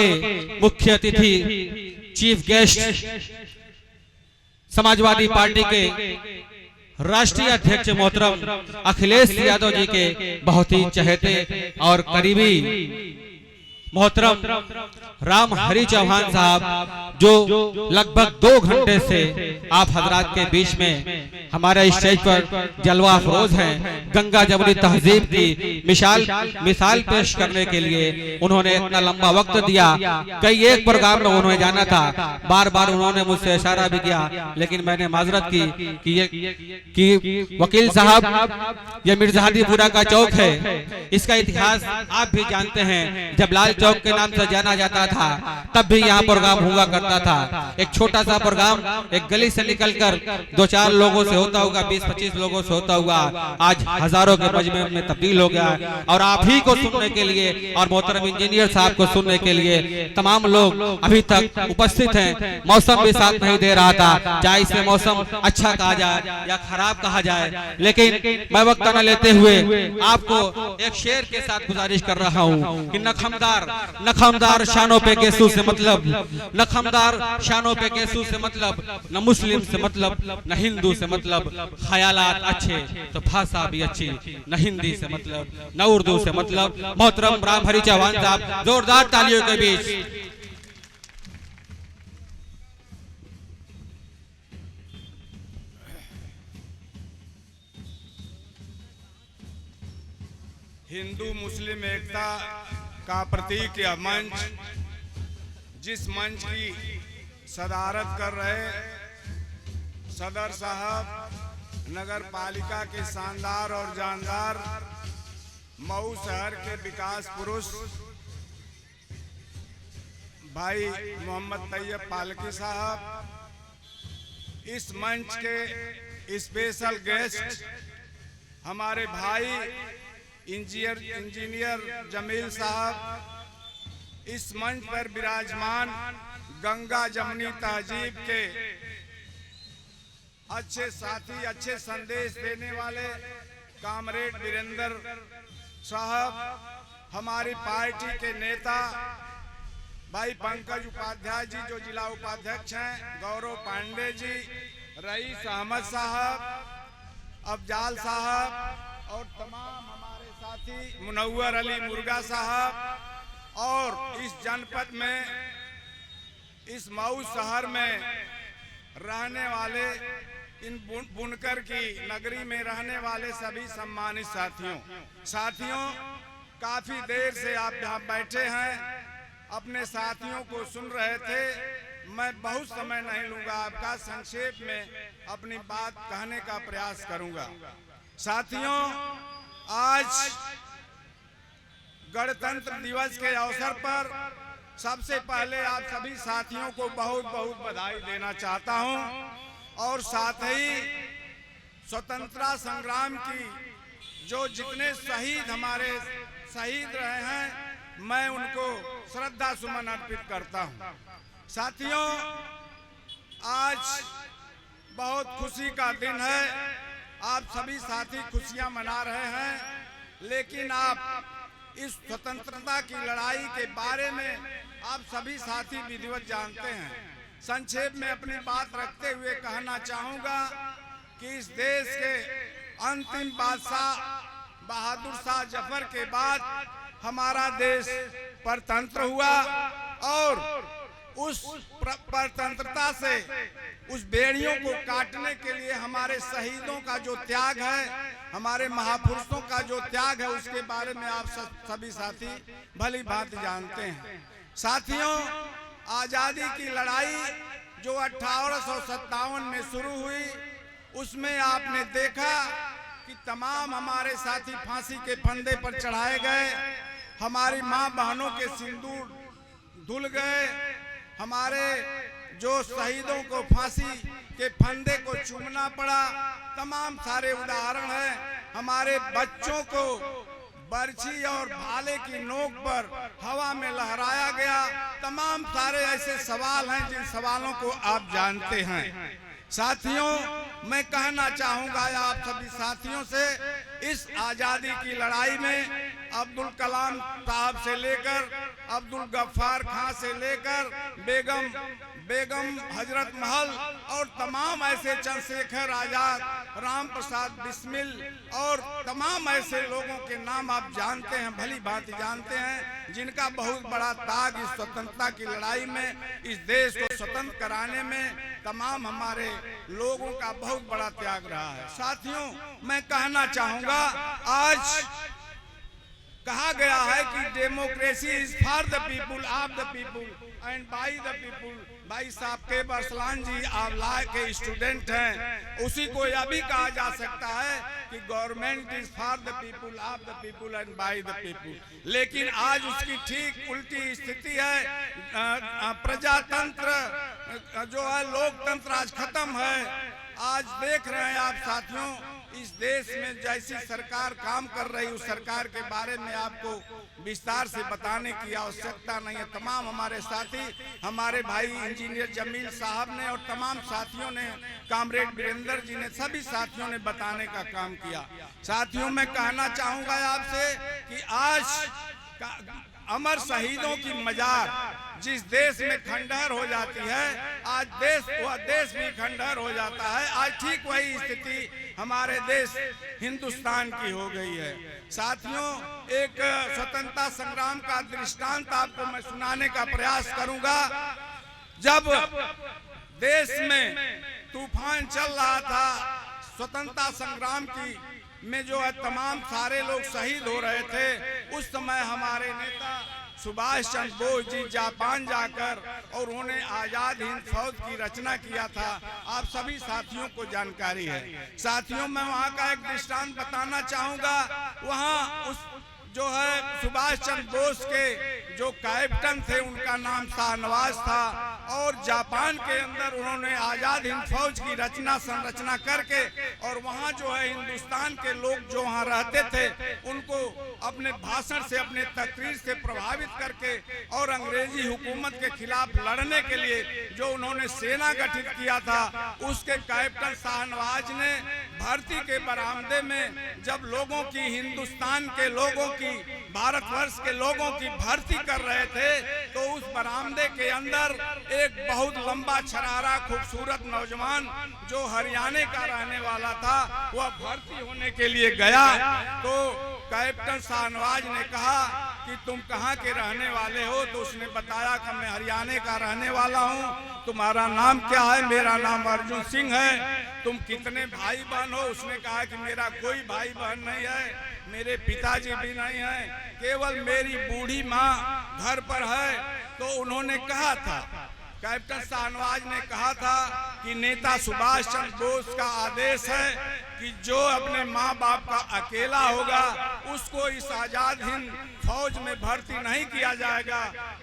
के मुख्य अतिथि चीफ गेस्ट समाजवादी पार्टी के राष्ट्रीय अध्यक्ष मोहतरम अखिलेश यादव जी के बहुत ही चहेते और करीबी मोहतरम राम हरि चौहान साहब जो लगभग 2 घंटे से आप हजरात के बीच में हमारे स्टेज पर जलवा अफरोज हैं। गंगा जमुनी तहजीब की मिसाल पेश करने के लिए उन्होंने इतना लंबा वक्त दिया। कई एक प्रोग्राम में उन्होंने जाना था, बार बार उन्होंने मुझसे इशारा भी किया, लेकिन मैंने माजरत की कि वकील साहब ये मिर्जाहदीपुरा का चौक है, इसका इतिहास आप भी जानते हैं। जब लाल चौक के नाम से जाना जाता था तब भी यहाँ प्रोग्राम हुआ करता था। एक छोटा सा प्रोग्राम एक गली से निकलकर 2-4 लोगों से होता होगा, 20-25 लोगों से होता हुआ आज हजारों के मजमे में तब्दील हो गया। और आप ही को सुनने के लिए और मोहतरम इंजीनियर साहब को सुनने के लिए तमाम लोग अभी तक उपस्थित हैं। मौसम भी साथ नहीं दे रहा था, चाहे इसे मौसम अच्छा कहा जाए या खराब कहा जाए, लेकिन मैं वक्त न लेते हुए आपको एक शेर के साथ गुजारिश कर रहा हूँ कि नखमदार शानों पे केसू से मतलब, नखमदार शानों पे केसू से मतलब, न मुस्लिम से मतलब, न हिंदू से मतलब, ख्यालात अच्छे तो भाषा भी अच्छी, न हिंदी से मतलब, न उर्दू से मतलब। मोहतरम राम हरि चौहान साहब जोरदार तालियों के बीच। हिंदू मुस्लिम एकता का प्रतीक यह मंच, जिस मंच की सदारत कर रहे सदर साहब नगर पालिका के शानदार और जानदार मऊ शहर के विकास पुरुष भाई मोहम्मद तैयब पालकी साहब, इस मंच के स्पेशल गेस्ट हमारे भाई इंजीनियर जमील साहब, इस मंच पर विराजमान गंगा जमुनी तहजीब के अच्छे साथी, अच्छे संदेश देने वाले कामरेड वीरेंद्र साहब, हमारी पार्टी के नेता भाई पंकज उपाध्याय जी जो जिला उपाध्यक्ष हैं, गौरव पांडे जी, रईस अहमद साहब, अफजाल साहब और तमाम हमारे साथी मुनव्वर अली मुर्गा साहब, और इस जनपद में, इस मऊ शहर में रहने वाले, इन बुनकर की नगरी में रहने वाले सभी सम्मानित साथियों, काफी देर से आप यहाँ बैठे हैं, अपने साथियों को सुन रहे थे। मैं बहुत समय नहीं लूंगा आपका, संक्षेप में अपनी बात कहने का प्रयास करूंगा। साथियों, आज गणतंत्र दिवस के अवसर पर सबसे पहले आप सभी साथियों को बहुत बहुत बधाई देना चाहता हूं, और साथ ही स्वतंत्रता संग्राम की जो जितने शहीद हमारे शहीद रहे हैं, मैं उनको श्रद्धा सुमन अर्पित करता हूं। साथियों, आज बहुत खुशी का दिन है, आप सभी साथी खुशियां मना रहे हैं, लेकिन आप इस स्वतंत्रता की लड़ाई के बारे में आप सभी साथी विधिवत जानते हैं। संक्षेप में अपनी बात रखते हुए कहना चाहूंगा कि इस देश के अंतिम बादशाह बहादुर शाह जफर के बाद हमारा देश परतंत्र हुआ, और उस परतंत्रता से उस बेड़ियों को काटने के लिए हमारे शहीदों का जो त्याग है, हमारे महापुरुषों का जो त्याग है, उसके बारे में आप सभी साथी भली भांति जानते हैं। साथियों, आजादी की लड़ाई जो 1857 में शुरू हुई, उसमें आपने देखा कि तमाम हमारे साथी फांसी के फंदे पर चढ़ाए गए, हमारी मां बहनों के सिंदूर धुल गए, हमारे जो शहीदों को फांसी के फंदे को चूमना पड़ा, तमाम सारे उदाहरण हैं। हमारे बच्चों को बर्छी और भाले की नोक पर हवा में लहराया गया, तमाम सारे ऐसे सवाल हैं जिन सवालों को आप जानते हैं। साथियों, मैं कहना चाहूंगा आप सभी साथियों से, इस आजादी की लड़ाई में अब्दुल कलाम साहब से लेकर अब्दुल गफ्फार खां से लेकर बेगम हजरत महल और तमाम ऐसे चंद्रशेखर आजाद, राम प्रसाद बिस्मिल और तमाम ऐसे लोगों के नाम आप जानते हैं, भली भांति जानते हैं, जिनका बहुत बड़ा ताग इस स्वतंत्रता की लड़ाई में, इस देश को स्वतंत्र कराने में तमाम हमारे लोगों का बहुत बड़ा त्याग रहा है। साथियों, मैं कहना चाहूंगा, आज कहा गया है कि democracy is for the people, of the people and by the people. भाई साहब के बरसलान जी आंवला के स्टूडेंट हैं, उसी को यह भी कहा जा सकता है कि government is for the people, of the people and by the people. लेकिन आज उसकी ठीक उल्टी स्थिति है। प्रजातंत्र जो है, लोकतंत्र आज खत्म है। आज देख रहे हैं आप साथियों, इस देश में जैसी सरकार काम कर रही, उस सरकार के बारे में आपको विस्तार से बताने की आवश्यकता नहीं है। तमाम हमारे साथी, हमारे भाई इंजीनियर जमील साहब ने और तमाम साथियों ने, कामरेड वीरेंद्र जी ने, सभी साथियों ने बताने का काम किया। साथियों, मैं कहना चाहूंगा आपसे कि आज अमर शहीदों की मजार जिस देश में खंडहर हो जाती है, आज वह देश भी खंडहर हो जाता है। आज ठीक वही स्थिति हमारे देश हिंदुस्तान की हो गई है। साथियों, एक स्वतंत्रता संग्राम का दृष्टांत आपको मैं सुनाने का प्रयास करूंगा। जब देश में तूफान चल रहा था, स्वतंत्रता संग्राम की में जो है तमाम सारे लोग शहीद हो रहे थे, उस समय हमारे नेता सुभाष चंद्र बोस जी जापान जाकर और उन्होंने आजाद हिंद फौज की रचना किया था। आप सभी साथियों को जानकारी है। साथियों, मैं वहां का एक दृष्टांत बताना चाहूंगा। वहां उस जो है सुभाष चंद्र बोस के जो कैप्टन थे, उनका नाम शाहनवाज था, और जापान के अंदर उन्होंने आजाद हिंद फौज की संरचना करके, और वहाँ जो है हिंदुस्तान के लोग जो वहाँ रहते थे, उनको अपने भाषण से, अपने तकरीर से प्रभावित करके और अंग्रेजी हुकूमत के खिलाफ लड़ने के लिए जो उन्होंने सेना गठित किया था, उसके कैप्टन शाहनवाज ने भर्ती के बरामदे में जब लोगों की, हिंदुस्तान के लोगों की, भारतवर्ष के लोगों की भर्ती कर रहे थे, तो उस बरामदे के अंदर एक बहुत लंबा छरारा खूबसूरत नौजवान जो हरियाणा का रहने वाला था, वह भर्ती होने के लिए गया। तो कैप्टन शाहनवाज ने कहा कि तुम कहाँ के रहने वाले हो? तो उसने बताया कि मैं हरियाणा का रहने वाला हूँ। तुम्हारा नाम क्या है? मेरा नाम अर्जुन सिंह है। तुम कितने भाई बहन हो? उसने कहा कि मेरा कोई भाई बहन नहीं है, मेरे पिताजी भी नहीं है, केवल मेरी बूढ़ी माँ घर पर है। तो उन्होंने कहा था, कैप्टन शाहनवाज ने कहा था कि नेता सुभाष चंद्र बोस का आदेश है कि जो अपने माँ बाप का अकेला होगा, उसको इस आजाद हिंद फौज में भर्ती नहीं किया जाएगा।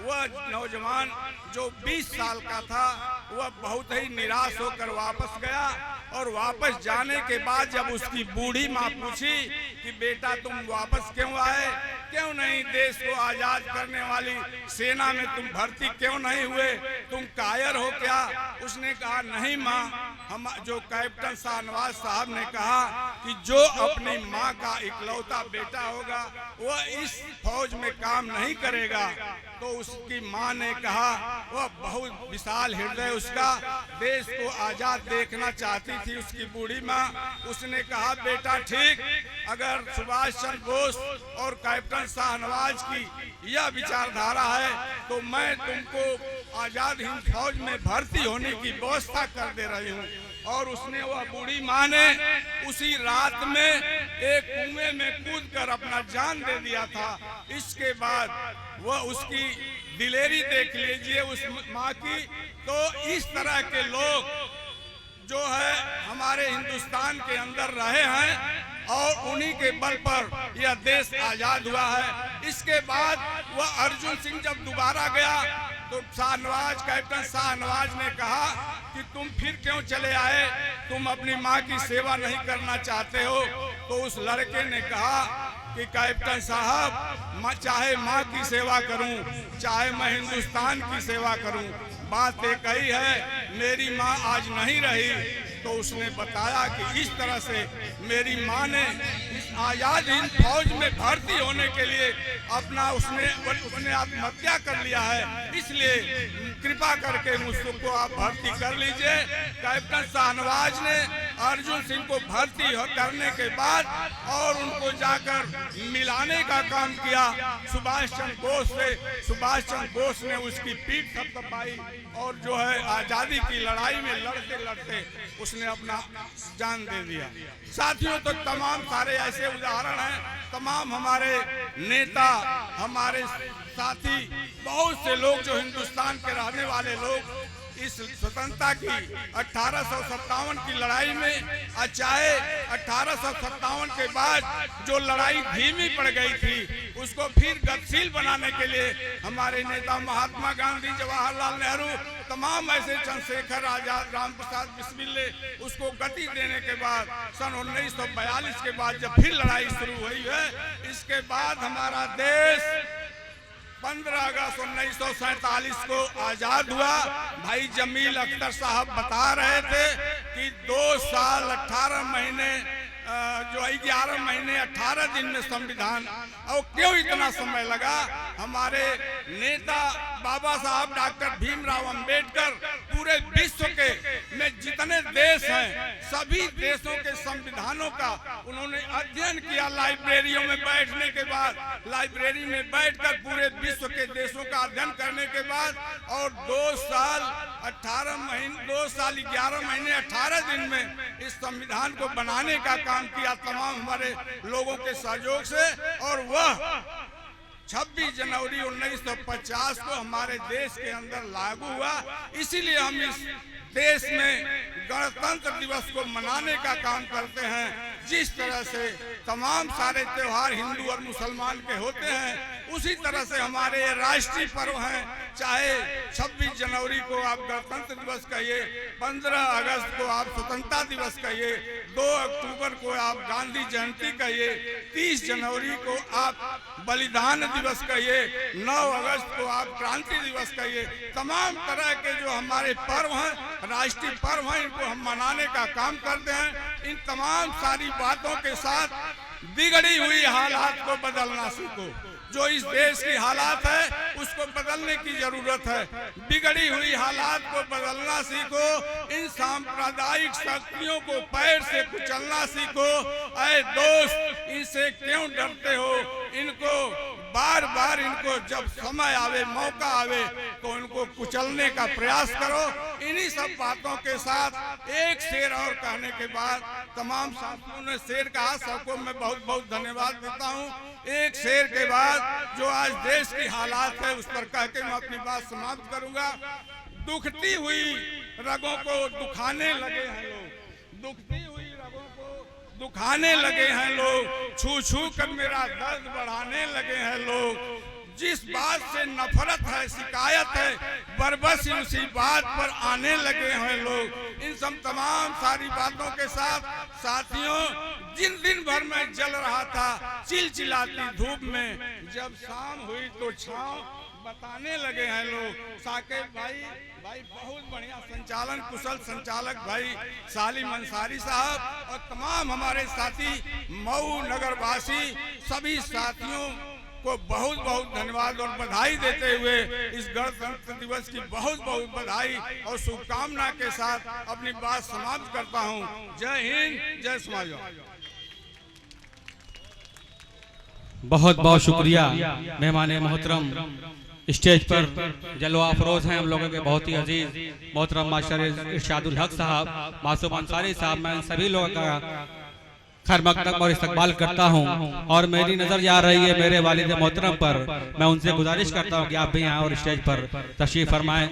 वह नौजवान जो 20 साल का था, वह बहुत ही निराश होकर वापस गया। और वापस जाने के बाद जब उसकी बूढ़ी माँ पूछी कि बेटा तुम वापस क्यों आए, क्यों नहीं देश को आजाद करने वाली सेना में तुम भर्ती क्यों नहीं हुए, तुम कायर हो क्या? उसने कहा नहीं माँ, हम जो कैप्टन शाहनवाज साहब ने कहा कि जो अपनी माँ का इकलौता बेटा होगा वह इस फौज में काम नहीं करेगा। तो उसकी माँ ने कहा, वह बहुत विशाल हृदय उसका, देश को आजाद देखना चाहती थी उसकी बूढ़ी माँ। उसने कहा बेटा ठीक, अगर सुभाष चंद्र बोस और कैप्टन शाहनवाज की यह विचारधारा है तो मैं तुमको आजाद हिंद फौज में भर्ती होने की व्यवस्था कर दे रही हूँ। और उसने, वह बूढ़ी माँ ने उसी रात में एक कुएं में कूदकर अपना जान दे दिया था। इसके बाद वह उसकी दिलेरी देख लीजिए उस माँ की। तो इस तरह के लोग जो है हमारे हिंदुस्तान के अंदर रहे हैं और उन्हीं के बल पर यह देश आजाद हुआ है। इसके बाद वह अर्जुन सिंह जब दोबारा गया तो शाहनवाज, कैप्टन शाहनवाज ने कहा कि तुम फिर क्यों चले आए, तुम अपनी माँ की सेवा नहीं करना चाहते हो? तो उस लड़के ने कहा कि कैप्टन साहब, चाहे माँ की सेवा करूं, चाहे मैं हिंदुस्तान की सेवा करूं, बात एक ही है, मेरी माँ आज नहीं रही। तो उसने बताया कि इस तरह से मेरी माँ ने इस आजाद हिंद फौज में भर्ती होने के लिए अपना उसने आत्महत्या कर लिया है। इसलिए कृपा करके मुझको आप भर्ती कर लीजिए। कैप्टन शाहनवाज ने अर्जुन सिंह को भर्ती करने के बाद और उनको जाकर मिलाने का काम किया सुभाष चंद्र बोस से। सुभाष चंद्र बोस ने उसकी पीठ थपथपाई और जो है आजादी की लड़ाई में लड़ते लड़ते उसने अपना जान दे दिया। साथियों, तो तमाम सारे ऐसे उदाहरण हैं। तमाम हमारे नेता, हमारे साथी, बहुत से लोग जो हिंदुस्तान के रहने वाले लोग इस स्वतंत्रता की 1857 की लड़ाई में, चाहे 1857 के बाद जो लड़ाई धीमी पड़ गई थी उसको फिर गतिशील बनाने के लिए हमारे नेता महात्मा गांधी, जवाहरलाल नेहरू, तमाम ऐसे चंद्रशेखर आजाद, राम प्रसाद बिस्मिल ने उसको गति देने के बाद सन 1942 के बाद जब फिर लड़ाई शुरू हुई है, इसके बाद हमारा देश 15 अगस्त 1947 को आजाद हुआ। भाई जमील अख्तर साहब बता रहे थे कि 2 साल 18 महीने जो 11 महीने 18 दिन में संविधान, और क्यों इतना समय लगा? हमारे नेता बाबा साहब डॉक्टर भीमराव अंबेडकर पूरे विश्व के में जितने देश हैं सभी देशों के संविधानों का उन्होंने अध्ययन किया। लाइब्रेरियों में बैठने के बाद, लाइब्रेरी में बैठकर पूरे विश्व के देशों का अध्ययन करने के बाद और 2 साल 11 महीने 18 दिन में इस संविधान को बनाने का काम किया तमाम हमारे लोगों के सहयोग से। और वह 26 जनवरी 1950 को हमारे देश के अंदर लागू हुआ। इसीलिए हम इस देश में गणतंत्र दिवस को मनाने का काम करते हैं। जिस तरह से तमाम सारे त्योहार हिंदू और मुसलमान के होते हैं, उसी तरह से हमारे राष्ट्रीय पर्व हैं। चाहे 26 जनवरी को आप गणतंत्र दिवस कहिए, 15 अगस्त को आप स्वतंत्रता दिवस कहिए, 2 अक्टूबर को आप गांधी जयंती कहिए, 30 जनवरी को आप बलिदान दिवस कहिए, 9 अगस्त को आप क्रांति दिवस कहिए। तमाम तरह के जो हमारे पर्व हैं, राष्ट्रीय पर्व हैं, इनको हम मनाने का काम करते हैं। इन तमाम सारी बातों के साथ बिगड़ी हुई हालात को बदलना सीखो। जो इस देश की हालात है उसको बदलने की जरूरत है। बिगड़ी हुई हालात को बदलना सीखो। इन सांप्रदायिक शक्तियों को पैर से कुचलना सीखो। ऐ दोस्त, इनसे क्यों डरते हो? इनको बार बार इनको जब समय आवे, मौका आवे तो इनको कुचलने का प्रयास करो। इन्हीं सब बातों के साथ एक शेर और कहने के बाद तमाम साथियों ने शेर कहा, सबको मैं बहुत बहुत धन्यवाद देता हूँ। एक शेर के बाद जो आज देश की हालात है उस पर कह के मैं अपनी बात समाप्त करूंगा। दुखती हुई रगों को दुखाने लगे हैं लोग, दुखती हुई रगों को दुखाने लगे हैं लोग, छू छू कर मेरा दर्द बढ़ाने लगे हैं लोग। जिस बात से नफरत है, शिकायत है, बरबस उसी बात पर आने लगे हैं लोग। इन सब तमाम सारी बातों के साथ साथियों, जिन दिन भर में जल रहा था चिलचिलाती धूप में, जब शाम हुई तो छांव बताने लगे हैं लोग। साकेब भाई बहुत बढ़िया संचालन, कुशल संचालक भाई सालिम अंसारी साहब और तमाम हमारे साथी मऊ नगरवासी सभी साथियों को बहुत बहुत धन्यवाद और बधाई देते हुए इस गणतंत्र दिवस की बहुत बहुत बधाई और शुभकामना के साथ अपनी बात समाप्त करता हूं। जय हिंद, जय समाजवाद। बहुत बहुत शुक्रिया मेहमान मोहतरम। स्टेज पर जलवा अफरोज हैं हम लोगों के बहुत ही अजीज मोहतरम मास्टर इरशादुल हक साहब, मासूम अंसारी साहब। मैं सभी लोगों का खैर मकदम और इस्तकबाल करता हूं और मेरी नजर जा रही है मेरे वालिद मोहतरम पर। मैं उनसे गुजारिश करता हूं कि आप भी यहाँ और स्टेज पर तशरीफ फरमाएं।